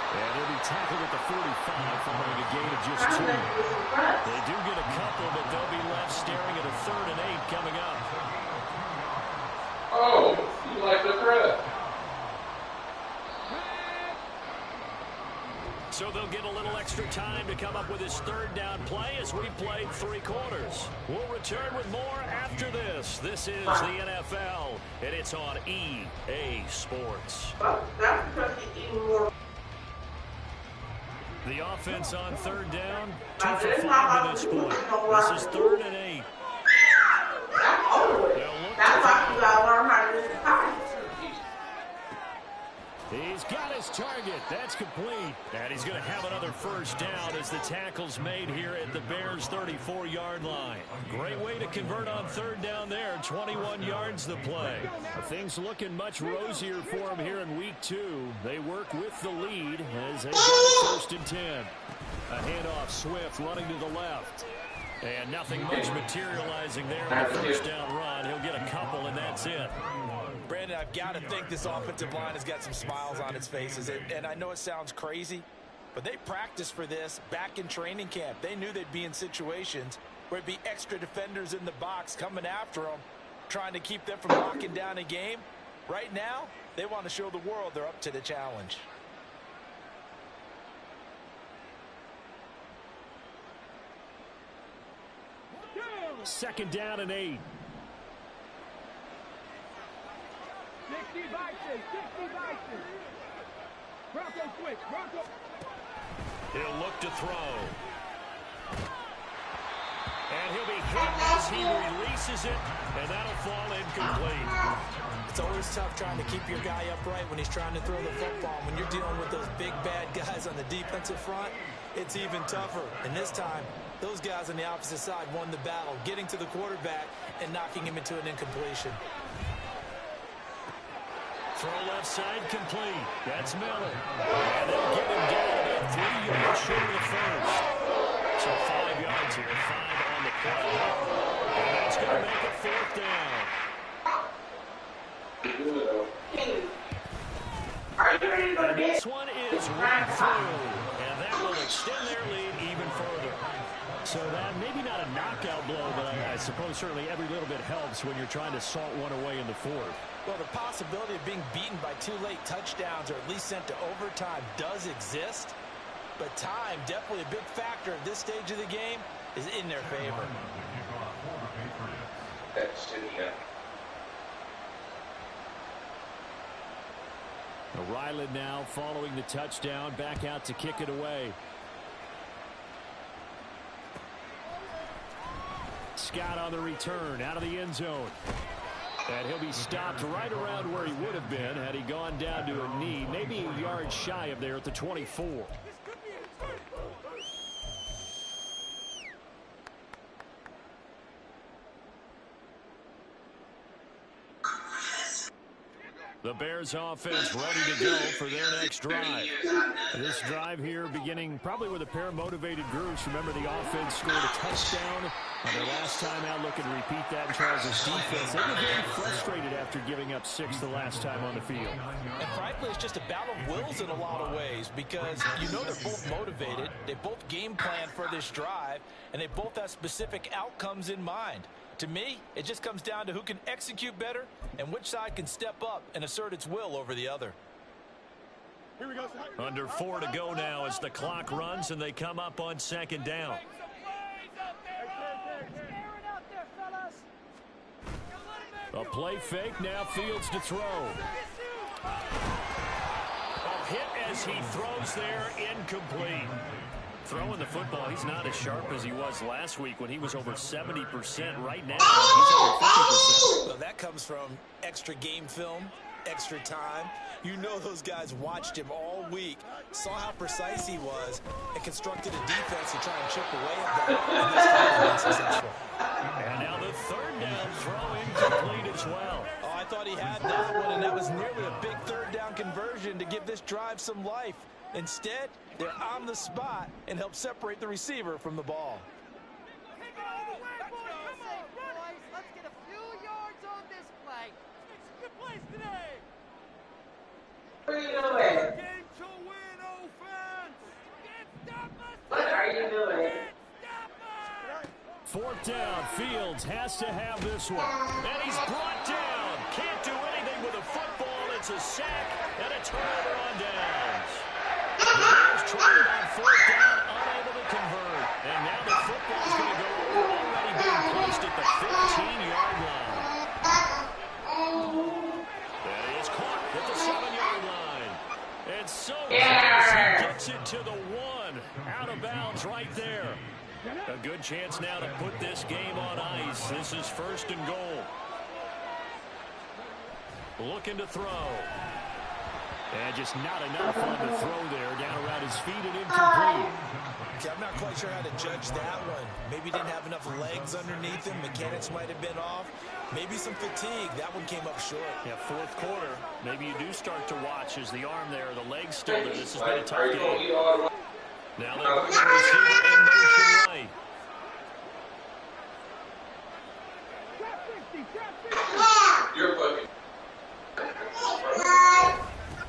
Speaker 1: And he'll be tackled at the 45 following a gain of just 2. They do get a couple, but they'll be left staring at a 3rd and 8 coming up.
Speaker 7: Oh, you like the threat.
Speaker 1: So they'll get a little extra time to come up with his 3rd down play as we played 3 quarters. We'll return with more after this. This is the NFL, and it's on EA Sports. The offense on 3rd down, 2 for 5 to this point. This is 3rd and 8. He's got his target. That's complete. And he's going to have another first down as the tackle's made here at the Bears' 34-yard line. Great way to convert on 3rd down there. 21 yards the play. Things looking much rosier for him here in week 2. They work with the lead as they get a 1st and 10. A handoff, Swift running to the left. And nothing much materializing there on the first down run. He'll get a couple, and that's it.
Speaker 4: Brandon, I've got to think this offensive line has got some smiles on its faces. And I know it sounds crazy, but they practiced for this back in training camp. They knew they'd be in situations where it'd be extra defenders in the box coming after them, trying to keep them from locking down a game. Right now, they want to show the world they're up to the challenge.
Speaker 1: Second down and 8.
Speaker 2: 60 vices, 60 vices. Bronco switch, Bronco.
Speaker 1: He'll look to throw. And he'll be hit as he releases it, and that'll fall incomplete.
Speaker 4: It's always tough trying to keep your guy upright when he's trying to throw the football. When you're dealing with those big, bad guys on the defensive front, it's even tougher. And this time, those guys on the opposite side won the battle, getting to the quarterback and knocking him into an incompletion.
Speaker 1: Throw left side complete. That's Miller. And they'll get him down about 3 yards short of the first. So 5 yards here, 5 on the play. And that's going to make it 4th down. And this one is right through. And that will extend their lead even further. So that maybe not a knockout blow, but I suppose certainly every little bit helps when you're trying to salt one away in the 4th.
Speaker 4: Well, the possibility of being beaten by 2 late touchdowns or at least sent to overtime does exist. But time, definitely a big factor at this stage of the game, is in their favor.
Speaker 1: Ryland now following the touchdown, back out to kick it away. Scott on the return, out of the end zone. And he'll be stopped right around where he would have been had he gone down to a knee, maybe a yard shy of there at the 24. The Bears offense ready to go for their next drive. This drive here beginning probably with a pair of motivated groups. Remember, the offense scored a touchdown on their last time out. Looking to repeat that in Charles' defense. They were very frustrated after giving up 6 the last time on the field.
Speaker 4: And frankly, it's just a battle of wills in a lot of ways because you know they're both motivated. They both game plan for this drive, and they both have specific outcomes in mind. To me, it just comes down to who can execute better and which side can step up and assert its will over the other.
Speaker 2: Here we go.
Speaker 1: Under 4 to go now as the clock runs and they come up on second down. A play fake, now Fields to throw. A hit as he throws there, incomplete. Throwing the football, he's not as sharp as he was last week when he was over 70%. Right now, he's over 50%.
Speaker 4: Well, that comes from extra game film, extra time. You know those guys watched him all week, saw how precise he was, and constructed a defense to try and chip away at that. And this time has been successful.
Speaker 1: And now the third down throw incomplete as well.
Speaker 4: Oh, I thought he had that one, and that was nearly a big third down conversion to give this drive some life. Instead, they're on the spot and help separate the receiver from the ball.
Speaker 8: Let's get a few yards on this play. It's a good place today.
Speaker 5: What are you doing?
Speaker 2: Game to win, offense.
Speaker 5: What are you doing?
Speaker 1: Fourth down, Fields has to have this one. And he's brought down. Can't do anything with a football. It's a sack and a turnover on downs. The Bears trying on fourth down, unable to convert. And now the football's going to go already being placed at the 15-yard line. That is caught at the 7-yard line. And so he gets it to the 1. Out of bounds right there. A good chance now to put this game on ice. This is 1st and goal. Looking to throw. And just not enough on the throw there. Down around his feet and incomplete.
Speaker 4: Okay, I'm not quite sure how to judge that one. Maybe didn't have enough legs underneath him. Mechanics might have been off. Maybe some fatigue. That one came up short.
Speaker 1: Yeah, 4th quarter. Maybe you do start to watch as the arm there, the legs still there. This has been a tough game. Now they're going to receive it in motion right.
Speaker 7: You're fucking.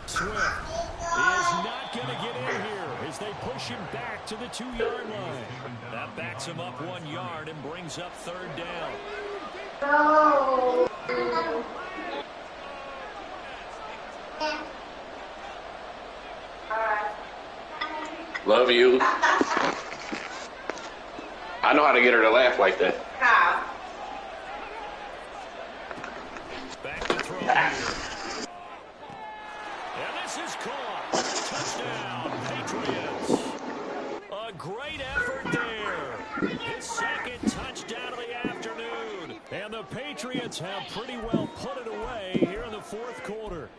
Speaker 1: Swift is not going to get in here as they push him back to the 2-yard line. That backs him up 1 yard and brings up 3rd down.
Speaker 5: No.
Speaker 7: Love you. I know how to get her to laugh like that.
Speaker 5: How?
Speaker 1: Back to throw here. And this is caught. Touchdown, Patriots. A great effort there. His 2nd touchdown of the afternoon. And the Patriots have pretty well put it away here in the 4th quarter.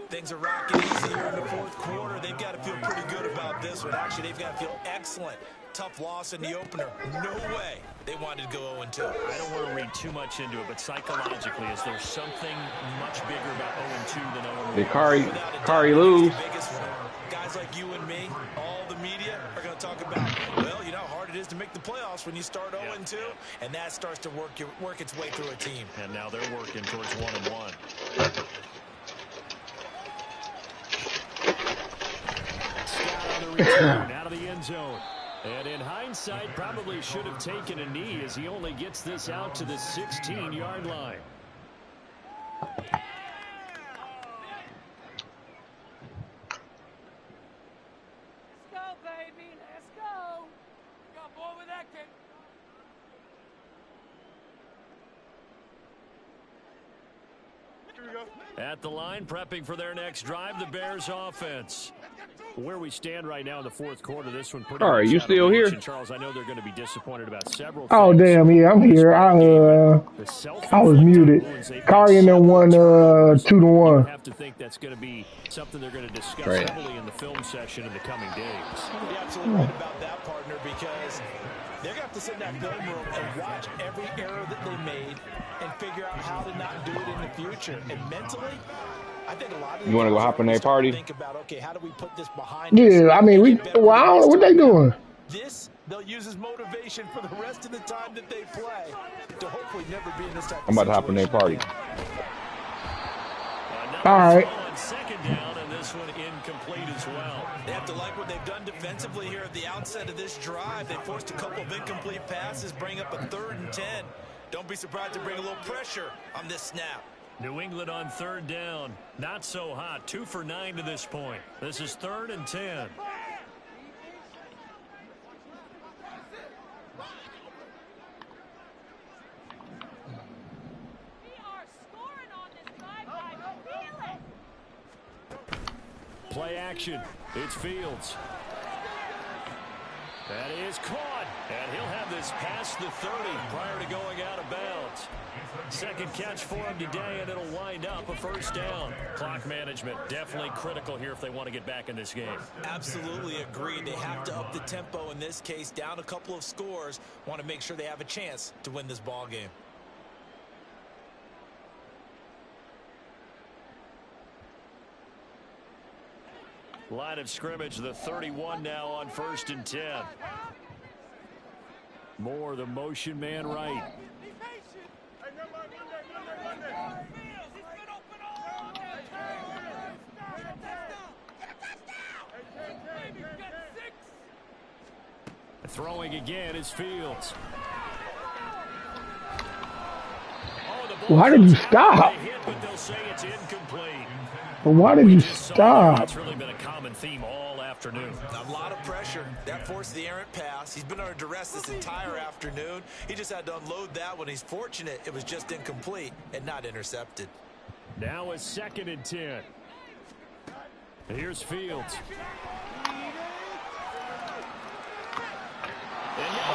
Speaker 4: Things are rocking easy here in the 4th quarter. They've got to feel pretty good about this one. Actually, they've got to feel excellent. Tough loss in the opener. No way they wanted to go 0-2.
Speaker 1: I don't want to read too much into it, but psychologically, is there something much bigger about 0-2 than 0-1?
Speaker 7: Hey, Kari lose.
Speaker 4: Guys like you and me, all the media are going to talk about, well, you know how hard it is to make the playoffs when you start 0-2, and that starts to work its way through a team.
Speaker 1: And now they're working towards 1-1. Scott on the return out of the end zone. And in hindsight, probably should have taken a knee as he only gets this out to the 16-yard line.
Speaker 8: Let's go, baby. Let's go. Got more with that kid.
Speaker 2: Here we go.
Speaker 1: At the line, prepping for their next drive, the Bears offense. Where we stand right now in the fourth quarter, this one pretty
Speaker 9: All right,
Speaker 1: much
Speaker 9: you
Speaker 1: out of
Speaker 9: still
Speaker 1: reach.
Speaker 9: here?
Speaker 1: And Charles, I know they're going to be disappointed about several
Speaker 3: Oh
Speaker 1: things.
Speaker 3: damn, yeah, I'm here. I was muted. Kari and them won 2-1.
Speaker 1: Have to think that's going to be something they're going to discuss
Speaker 9: Right.
Speaker 1: heavily in the film session in the coming days.
Speaker 4: You're absolutely right about that, partner, because they're going to have to sit in that film room and watch every error that they made and figure out how to not do it in the future. And mentally, I think a lot of
Speaker 9: You want to go hop in that party?
Speaker 4: think about, okay, how do we put this behind us?
Speaker 3: Yeah, I mean, I don't know what they doing.
Speaker 4: This, they'll use as motivation for the rest of the time that they play to hopefully never be in this type of
Speaker 9: I'm about to hop in that party.
Speaker 3: All right.
Speaker 1: On second down, and this one incomplete as well.
Speaker 4: They have to like what they've done defensively here at the outset of this drive. They forced a couple of incomplete passes, bring up a 3rd and 10. Don't be surprised to bring a little pressure on this snap.
Speaker 1: New England on 3rd down. Not so hot. 2 for 9 to this point. This is 3rd and 10.
Speaker 8: We are scoring on this drive. I feel it.
Speaker 1: Play action. It's Fields. That is caught. And he'll have this past the 30 prior to going out of bounds. Second catch for him today, and it'll wind up a 1st down. Clock management definitely critical here if they want to get back in this game.
Speaker 4: Absolutely agreed. They have to up the tempo in this case, down a couple of scores. Want to make sure they have a chance to win this ball game.
Speaker 1: Line of scrimmage, the 31 now on 1st and 10. Moore, the motion man right. Throwing again is Fields.
Speaker 3: Why did you stop? But why did you stop?
Speaker 1: It's really been a common theme all afternoon.
Speaker 4: A lot of pressure. That forced the errant pass. He's been under duress this entire afternoon. He just had to unload that one. He's fortunate it was just incomplete and not intercepted.
Speaker 1: Now a 2nd and 10. Here's Fields.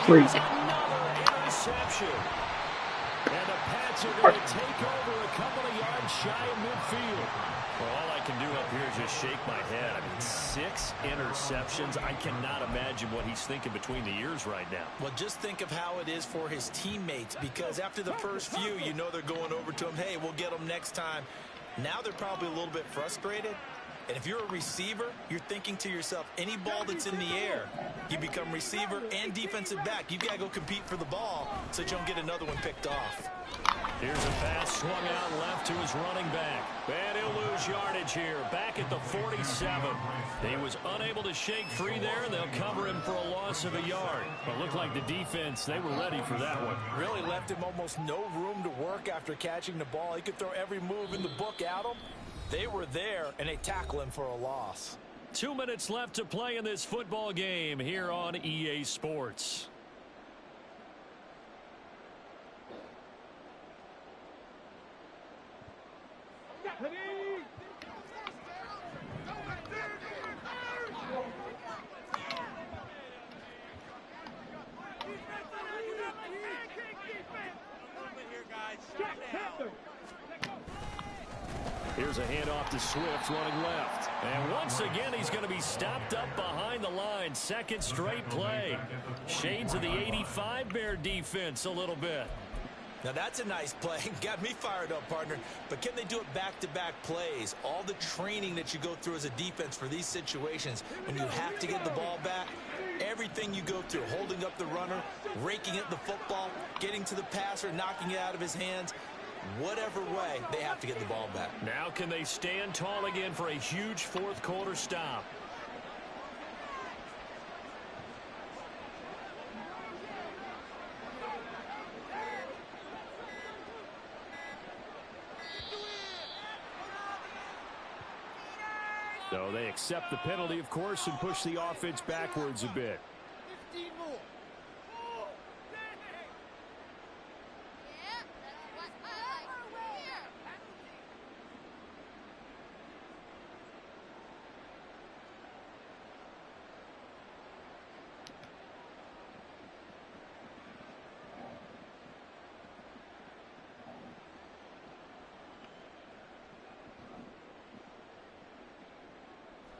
Speaker 3: Great.
Speaker 1: Interception. And the Pats are going to take over a couple of yards shy of midfield. Well, all I can do up here is just shake my head. I mean, 6 interceptions. I cannot imagine what he's thinking between the ears right now.
Speaker 4: Well, just think of how it is for his teammates, because after the first few, you know they're going over to him, hey, we'll get them next time. Now they're probably a little bit frustrated. And if you're a receiver, you're thinking to yourself, any ball that's in the air, you become receiver and defensive back. You've got to go compete for the ball so that you don't get another one picked off.
Speaker 1: Here's a pass swung out left to his running back. And he'll lose yardage here. Back at the 47. He was unable to shake free there, and they'll cover him for a loss of a yard. But looked like the defense, they were ready for that one.
Speaker 4: Really left him almost no room to work after catching the ball. He could throw every move in the book at him. They were there, and they tackle him for a loss.
Speaker 1: 2 minutes left to play in this football game here on EA Sports. Here's a handoff to Swift running left. And once again, he's going to be stopped up behind the line. 2nd straight play. Shades of the 85 Bear defense a little bit.
Speaker 4: Now that's a nice play. Got me fired up, partner. But can they do it back-to-back plays? All the training that you go through as a defense for these situations, when you have to get the ball back, everything you go through, holding up the runner, raking at the football, getting to the passer, knocking it out of his hands, whatever way, they have to get the ball back.
Speaker 1: Now can they stand tall again for a huge 4th quarter stop? So they accept the penalty, of course, and push the offense backwards a bit.
Speaker 8: 15 more.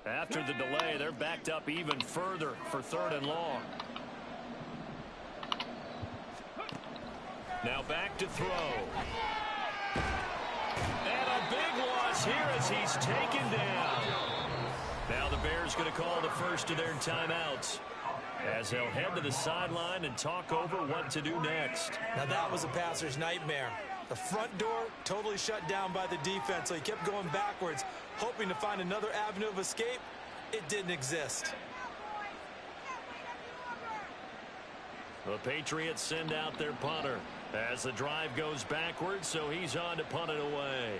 Speaker 1: After the delay, they're backed up even further for 3rd and long. Now back to throw. And a big loss here as he's taken down. Now the Bears going to call the first of their timeouts, as they'll head to the sideline and talk over what to do next.
Speaker 4: Now that was a passer's nightmare. The front door totally shut down by the defense, so he kept going backwards, hoping to find another avenue of escape. It didn't exist.
Speaker 1: The Patriots send out their punter as the drive goes backwards, so he's on to punt it away.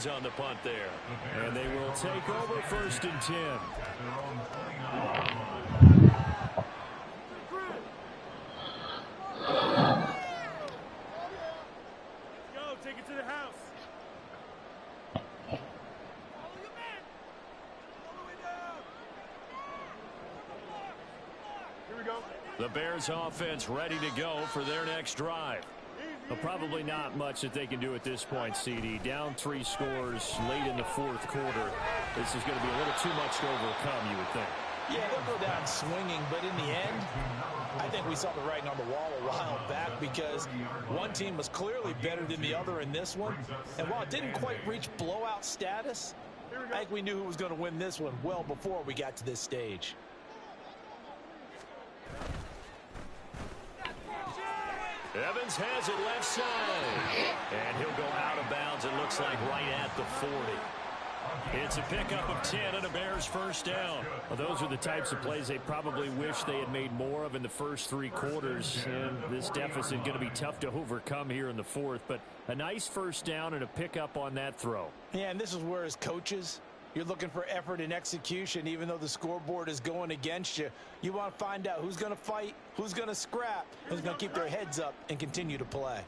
Speaker 1: On the punt there, and they will take over 1st and 10.
Speaker 2: Go, take it to the house. Here we go.
Speaker 1: The Bears offense ready to go for their next drive. Well, probably not much that they can do at this point, CD. Down 3 scores late in the 4th quarter. This is going to be a little too much to overcome, you would think.
Speaker 4: Yeah, they'll go down swinging, but in the end, I think we saw the writing on the wall a while back, because one team was clearly better than the other in this one. And while it didn't quite reach blowout status, I think we knew who was going to win this one well before we got to this stage.
Speaker 1: Evans has it left side, and he'll go out of bounds, it looks like, right at the 40. It's a pickup of 10 and a Bears first down. Well, those are the types of plays they probably wish they had made more of in the first 3 quarters, and this deficit going to be tough to overcome here in the 4th, but a nice first down and a pickup on that throw.
Speaker 4: Yeah, and this is where, as coaches, you're looking for effort and execution. Even though the scoreboard is going against you, you want to find out who's going to fight, who's going to scrap, who's going to keep their heads up and continue to play.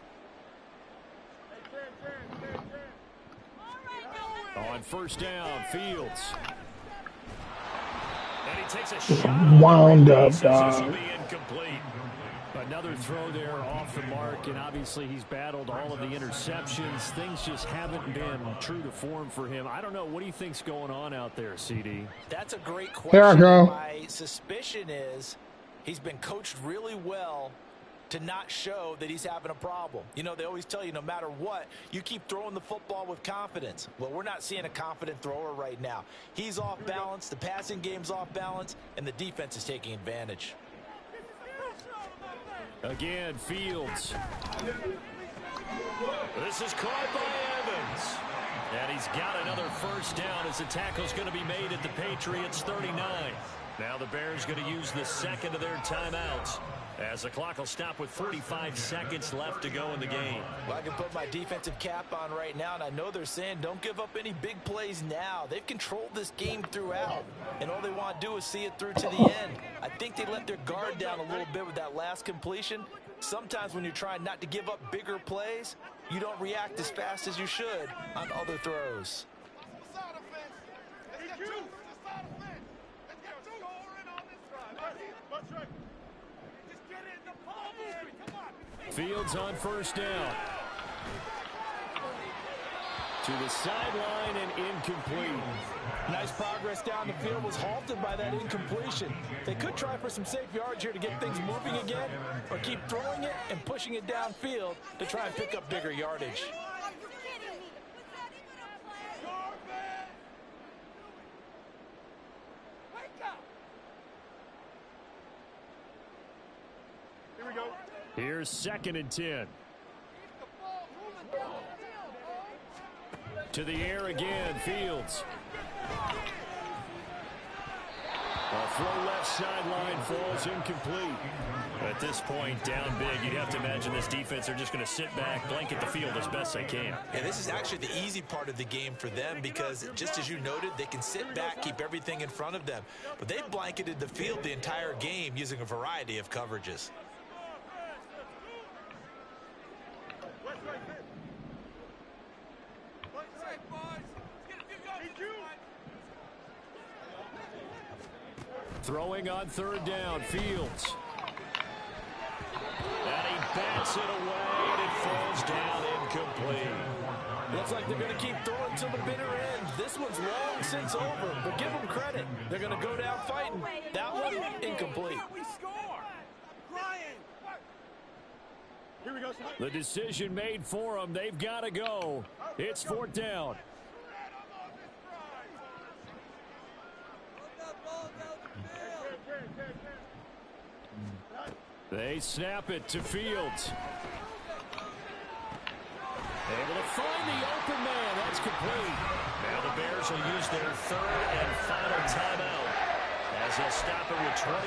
Speaker 1: On first down, Fields. And he takes a shot.
Speaker 3: Wound up,
Speaker 1: This
Speaker 3: dog.
Speaker 1: will be incomplete. Another throw there off the mark, and obviously he's battled all of the interceptions. Things just haven't been true to form for him. I don't know. What do you think's going on out there, CD?
Speaker 4: That's a great question.
Speaker 3: Here I go.
Speaker 4: My suspicion is he's been coached really well to not show that he's having a problem. You know, they always tell you no matter what, you keep throwing the football with confidence. Well, we're not seeing a confident thrower right now. He's off balance, the passing game's off balance, and the defense is taking advantage.
Speaker 1: Again, Fields. This is caught by Evans. And he's got another first down as the tackle's going to be made at the Patriots 39. Now the Bears going to use the second of their timeouts, as the clock will stop with 45 seconds left to go in the game.
Speaker 4: Well, I can put my defensive cap on right now, and I know they're saying don't give up any big plays now. They've controlled this game throughout, and all they want to do is see it through to the end. I think they let their guard down a little bit with that last completion. Sometimes when you're trying not to give up bigger plays, you don't react as fast as you should on other throws.
Speaker 1: Fields on first down. To the sideline and incomplete.
Speaker 4: Nice progress down the field, was halted by that incompletion. They could try for some safe yards here to get things moving again, or keep throwing it and pushing it downfield to try and pick up bigger yardage.
Speaker 2: Here we go.
Speaker 1: Here's 2nd and 10. To the air again, Fields. A throw left sideline falls incomplete. At this point, down big, you'd have to imagine this defense are just going to sit back, blanket the field as best they can.
Speaker 4: Yeah, this is actually the easy part of the game for them, because just as you noted, they can sit back, keep everything in front of them. But they've blanketed the field the entire game using a variety of coverages.
Speaker 1: Throwing on third down, Fields. And he bats it away, and it falls down incomplete.
Speaker 4: Looks like they're going to keep throwing till the bitter end. This one's long since over, but give them credit. They're going to go down fighting. That one, incomplete.
Speaker 2: Here we go.
Speaker 1: The decision made for them. They've got to go. It's fourth down. They snap it to Fields. Able to find the open man. That's complete. Now the Bears will use their third and final timeout as they'll stop it with 25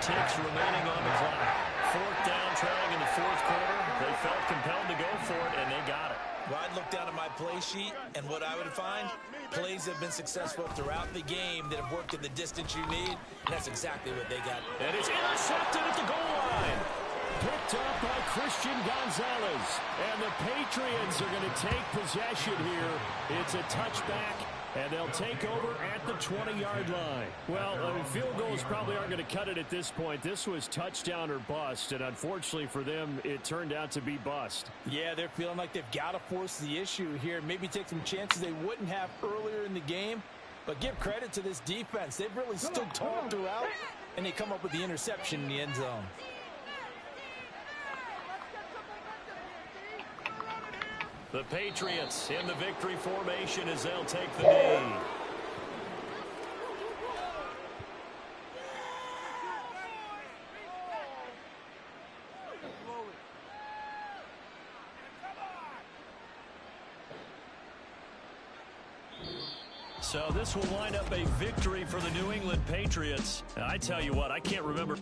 Speaker 1: ticks remaining on the clock. Fourth down, trailing in the fourth quarter. They felt compelled to go for it, and they got it.
Speaker 4: Well, I'd look down at my play sheet, and what I would find, plays have been successful throughout the game that have worked in the distance you need, and that's exactly what they got.
Speaker 1: And it's intercepted at the goal line. Picked up by Christian Gonzalez. And the Patriots are going to take possession here. It's a touchback, and they'll take over at the 20-yard line. Well, field goals probably aren't going to cut it at this point. This was touchdown or bust, and unfortunately for them, it turned out to be bust.
Speaker 4: Yeah, they're feeling like they've got to force the issue here. Maybe take some chances they wouldn't have earlier in the game. But give credit to this defense. They've really stood tall throughout, and they come up with the interception in the end zone.
Speaker 1: The Patriots in the victory formation as they'll take the knee. So this will wind up a victory for the New England Patriots. And I tell you what, I can't remember.